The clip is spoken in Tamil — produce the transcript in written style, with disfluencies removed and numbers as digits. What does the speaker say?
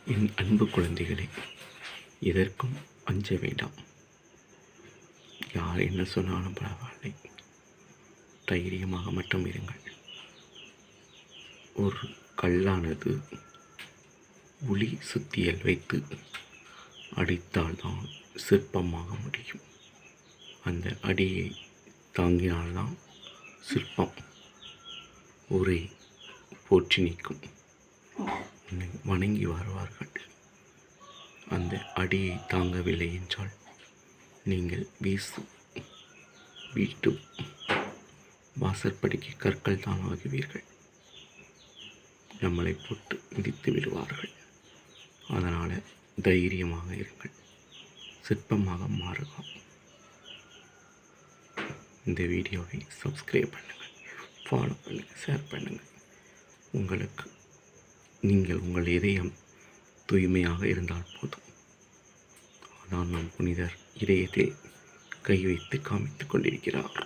என் அன்பு குழந்தைகளே, எதற்கும் அஞ்ச வேண்டாம். யார் என்ன சொன்னாலும் பரவாயில்லை, தைரியமாக மட்டும் இருங்கள். ஒரு கல்லானது உளி சுத்தியல் வைத்து அடித்தால்தான் சிற்பமாக முடியும். அந்த அடியை தாங்கினால்தான் சிற்பம் ஊரை போற்றி நிற்கும். உன்னை வணங்கி வருவார்கள். அந்த அடியை தாங்கவில்லை என்றால் நீங்கள் வீட்டு வாசற்படிக்கு கற்கள் தான் ஆகுவீர்கள். நம்மளை போட்டு மிதித்து விடுவார்கள். அதனால் தைரியமாக இருங்கள், சிற்பமாக மாறலாம். இந்த வீடியோவை சப்ஸ்கிரைப் பண்ணுங்கள், ஃபாலோ பண்ணுங்கள், ஷேர் பண்ணுங்கள். உங்கள் இதயம் தூய்மையாக இருந்தால் போதும். அதான் நம் புனிதர் இதயத்தில் கை வைத்து காமித்துக் கொண்டிருக்கிறார்.